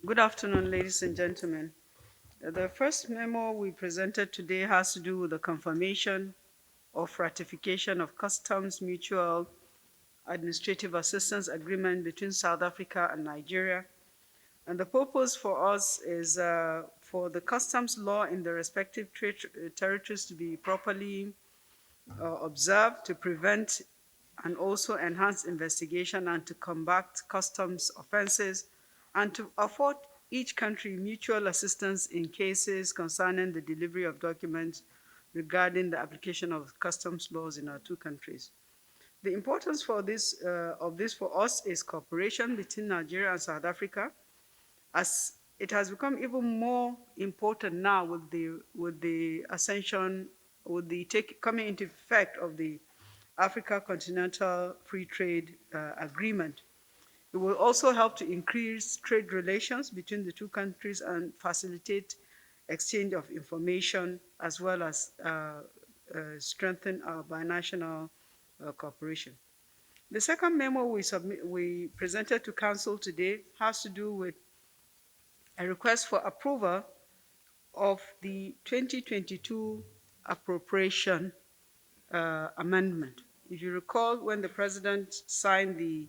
Good afternoon, ladies and gentlemen. The first memo we presented today has to do with the confirmation of ratification of Customs Mutual Administrative Assistance Agreement between South Africa and Nigeria. And the purpose for us is for the customs law in the respective territories to be properly observed, to prevent and also enhance investigation and to combat customs offenses, and to afford each country mutual assistance in cases concerning the delivery of documents regarding the application of customs laws in our two countries. The importance of this for us is cooperation between Nigeria and South Africa, as it has become even more important now with the ascension, with the coming into effect of the Africa Continental Free Trade Agreement. It will also help to increase trade relations between the two countries and facilitate exchange of information, as well as strengthen our binational cooperation. The second memo we presented to Council today has to do with a request for approval of the 2022 appropriation amendment. If you recall, when the President signed the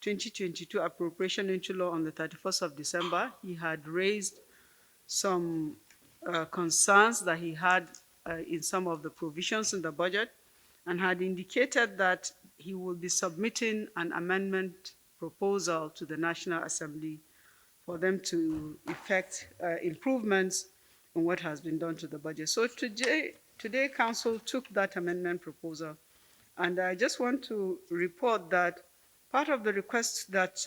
2022 appropriation into law on the 31st of December, he had raised some concerns that he had in some of the provisions in the budget, and had indicated that he will be submitting an amendment proposal to the National Assembly for them to effect improvements in what has been done to the budget. So today Council took that amendment proposal, and I just want to report that part of the request that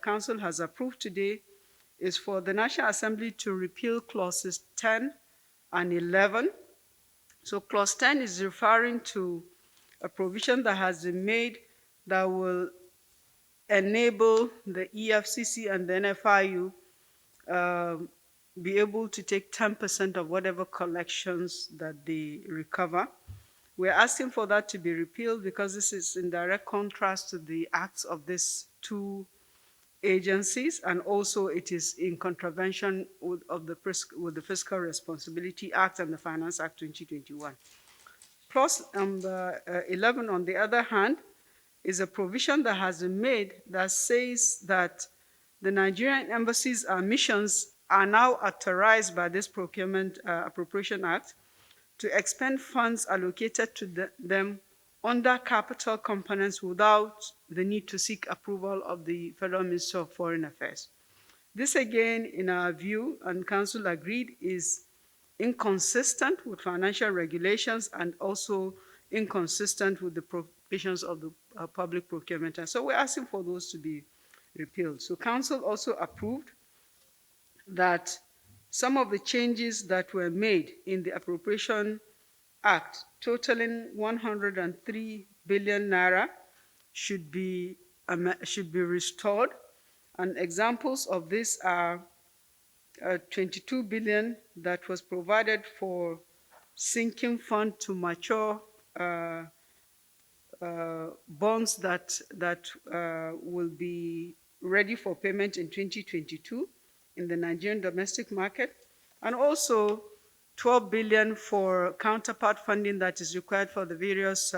Council has approved today is for the National Assembly to repeal clauses 10 and 11. So clause 10 is referring to a provision that has been made that will enable the EFCC and the NFIU be able to take 10% of whatever collections that they recover. We're asking for that to be repealed because this is in direct contrast to the acts of these two agencies, and also it is in contravention with the Fiscal Responsibility Act and the Finance Act 2021. Clause number 11, on the other hand, is a provision that has been made that says that the Nigerian embassies and missions are now authorized by this Appropriation Act to expend funds allocated to them under capital components without the need to seek approval of the Federal Minister of Foreign Affairs. This again, in our view, and Council agreed, is inconsistent with financial regulations and also inconsistent with the provisions of the Public Procurement Act. So we're asking for those to be repealed. So Council also approved that some of the changes that were made in the Appropriation Act, totaling 103 billion naira, should be restored. And examples of this are 22 billion that was provided for sinking fund to mature bonds that will be ready for payment in 2022 in the Nigerian domestic market, and also 12 billion for counterpart funding that is required for the various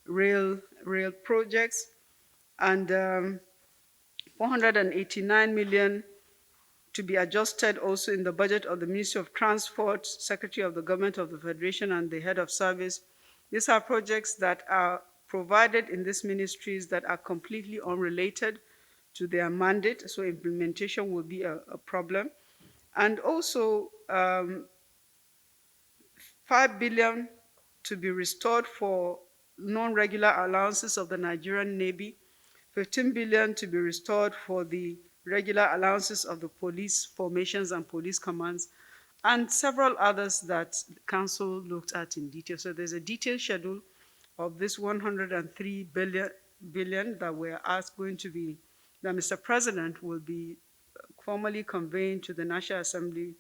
rail projects, and 489 million to be adjusted also in the budget of the Ministry of Transport, Secretary of the Government of the Federation, and the Head of Service. These are projects that are provided in these ministries that are completely unrelated to their mandate, so implementation will be a problem. And also 5 billion to be restored for non-regular allowances of the Nigerian Navy, 15 billion to be restored for the regular allowances of the police formations and police commands, and several others that the Council looked at in detail. So there's a detailed schedule of this 103 billion that we're that Mr. President will be formally conveying to the National Assembly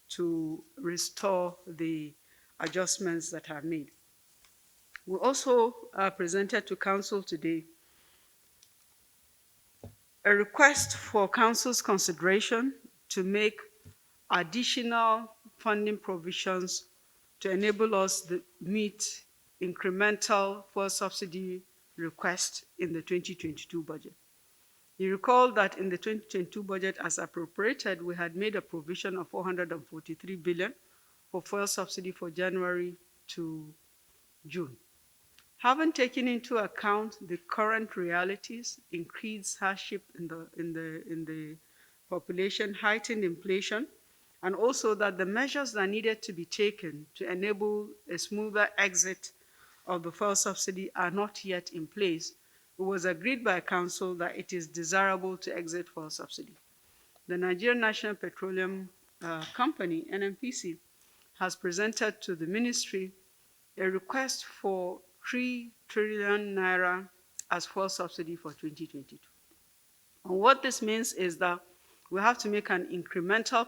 to restore the adjustments that are made. We also presented to Council today a request for Council's consideration to make additional funding provisions to enable us to meet incremental fuel subsidy requests in the 2022 budget. You recall that in the 2022 budget, as appropriated, we had made a provision of 443 billion for fuel subsidy for January to June. Having taken into account the current realities, increased hardship in the population, heightened inflation, and also that the measures that needed to be taken to enable a smoother exit of the fuel subsidy are not yet in place, it was agreed by Council that it is desirable to exit fuel subsidy. The Nigerian National Petroleum Company, NNPC, has presented to the Ministry a request for 3 trillion naira as fuel subsidy for 2022. And what this means is that we have to make an incremental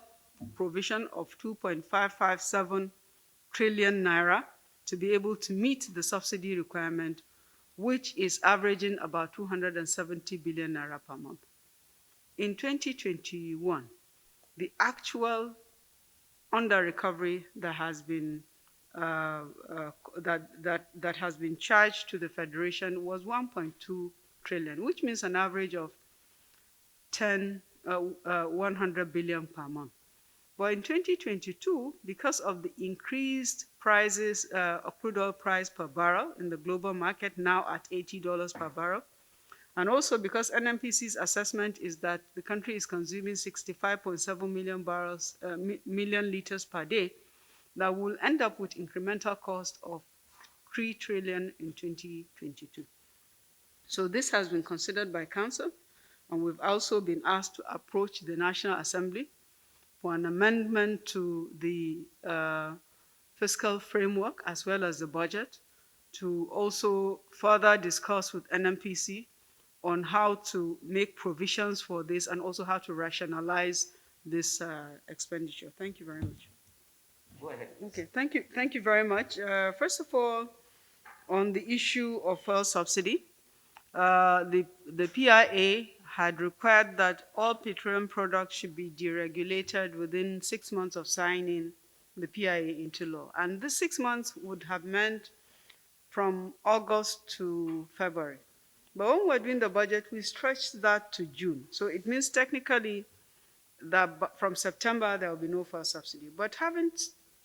provision of 2.557 trillion naira to be able to meet the subsidy requirement, which is averaging about 270 billion naira per month. In 2021, the actual under recovery that has been that has been charged to the Federation was 1.2 trillion, which means an average of 100 billion per month. But in 2022, because of the increased prices of crude oil price per barrel in the global market, now at $80 per barrel, and also because NNPC's assessment is that the country is consuming 65.7 million liters per day, that will end up with incremental cost of 3 trillion in 2022. So this has been considered by Council, and we've also been asked to approach the National Assembly for an amendment to the fiscal framework as well as the budget to also further discuss with NNPC on how to make provisions for this and also how to rationalize this expenditure. Thank you very much. Go ahead. Okay, thank you very much. First of all, on the issue of fuel subsidy, the PIA had required that all petroleum products should be deregulated within 6 months of signing the PIA into law. And this 6 months would have meant from August to February. But when we're doing the budget, we stretched that to June. So it means technically that from September, there will be no fuel subsidy. But having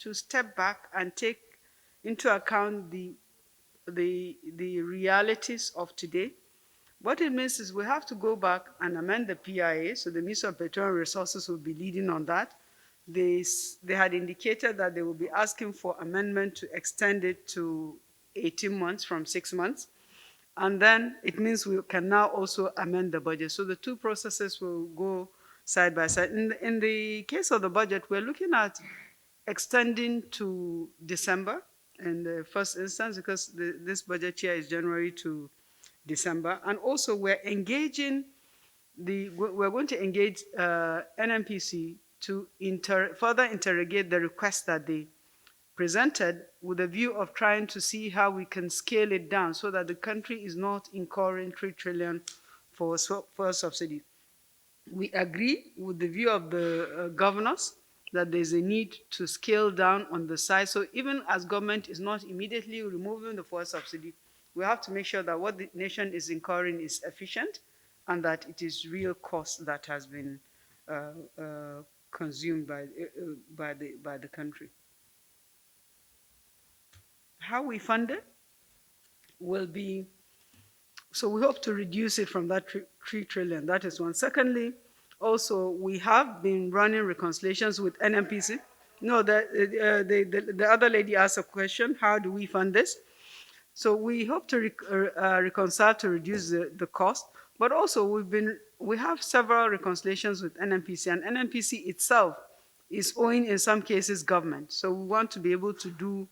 to step back and take into account the realities of today, what it means is we have to go back and amend the PIA, so the Minister of Petroleum Resources will be leading on that. They had indicated that they will be asking for amendment to extend it to 18 months from 6 months. And then it means we can now also amend the budget. So the two processes will go side by side. In the case of the budget, we're looking at extending to December in the first instance, because this budget year is January to December. And also we're going to engage NNPC to further interrogate the request that they presented with a view of trying to see how we can scale it down so that the country is not incurring 3 trillion for subsidy. We agree with the view of the governors that there's a need to scale down on the side. So even as government is not immediately removing the fuel subsidy, we have to make sure that what the nation is incurring is efficient and that it is real cost that has been consumed by the country. How we fund it will be, so we hope to reduce it from that 3 trillion. That is one. Secondly, also, we have been running reconciliations with NNPC. No, the other lady asked a question, how do we fund this? So we hope to reconcile to reduce the cost, but also we have several reconciliations with NNPC, and NNPC itself is owing, in some cases, government. So we want to be able to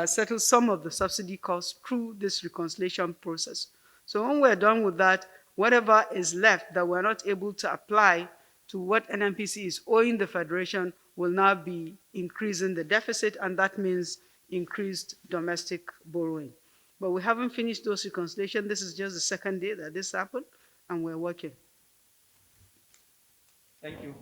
settle some of the subsidy costs through this reconciliation process. So when we're done with that, whatever is left that we're not able to apply to what NNPC is owing the Federation will now be increasing the deficit, and that means increased domestic borrowing. But we haven't finished those reconciliations. This is just the second day that this happened, and we're working. Thank you.